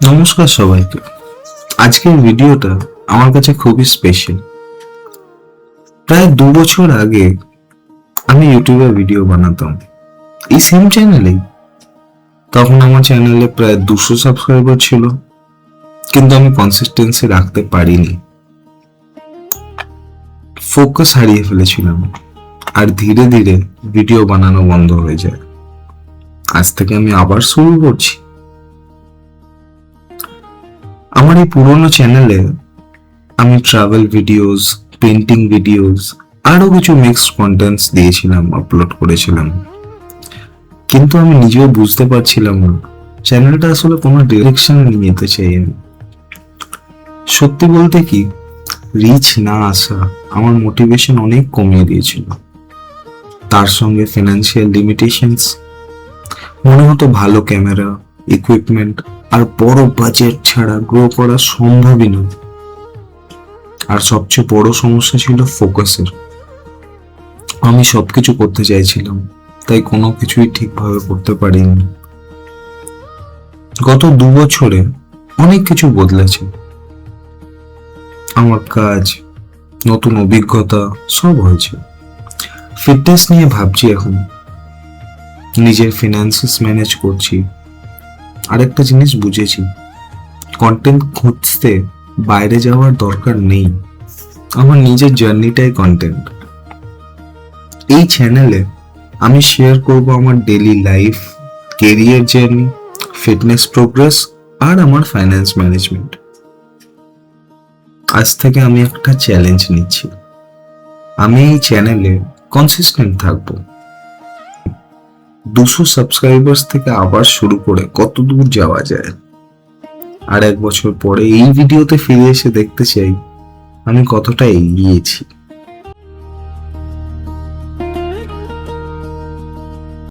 নমস্কার সবাইকে। আজকের ভিডিওটা আমার কাছে খুবই স্পেশাল। প্রায় 2 বছর আগে আমি ইউটিউবে ভিডিও বানাতাম, এই সেম চ্যানেলেই। তখন আমার চ্যানেলে প্রায় 200 সাবস্ক্রাইবার ছিল, কিন্তু আমি কনসিস্টেন্সি রাখতে পারিনি। ফোকাস হারিয়ে ফেলেছিলাম, আর ধীরে ধীরে ভিডিও বানানো বন্ধ হয়ে যায়। আজ থেকে আমি আবার শুরু করছি। আমার এই পুরোনো চ্যানেলে আমি ট্রাভেল ভিডিওস, পেন্টিং ভিডিওস, আরো কিছু মিক্সড কন্টেন্টস দিয়েছিলাম, আপলোড করেছিলাম। কিন্তু আমি নিজেও বুঝতে পারছিলাম না চ্যানেলটা আসলে কোনো ডিরেকশন নিয়ে যেতে চাই আমি। সত্যি বলতে কি, রিচ না আসা আমার মোটিভেশন অনেক কমিয়ে দিয়েছিল। তার সঙ্গে ফিনান্সিয়াল লিমিটেশনস। মনে হতো ভালো ক্যামেরা, ইকুইপমেন্ট আর বড় বাজেট ছাড়া গ্রো করা সম্ভবই নয়। আর সবচেয়ে বড় সমস্যা ছিল ফোকাসের। আমি সবকিছু করতে চাইছিলাম, তাই কোনো কিছুই ঠিকভাবে করতে পারিনি। গত 2 বছরে অনেক কিছু বদলেছে। আমার কাজ, নতুন অভিজ্ঞতা সব হয়েছে। ফিটনেস নিয়ে ভাবছি এখন, নিজের ফিনান্সেস ম্যানেজ করছি। আরেকটা জিনিস বুঝেছি, কন্টেন্ট খুঁজতে বাইরে যাওয়ার দরকার নেই। আমার নিজের জার্নিটাই কন্টেন্ট। এই চ্যানেলে আমি শেয়ার করব আমার daily life, career journey, fitness progress আর আমার ফাইন্যান্স ম্যানেজমেন্ট। আজ থেকে আমি একটা চ্যালেঞ্জ নিচ্ছি। আমি এই চ্যানেলে কনসিস্টেন্ট থাকবো। 200 সাবস্ক্রাইবার্স থেকে আবার শুরু করে কত দূর যাওয়া যায়। আর 1 বছর পরে এই ভিডিওতে ফিরে এসে দেখতে চাই আমি কতটা এগিয়েছি।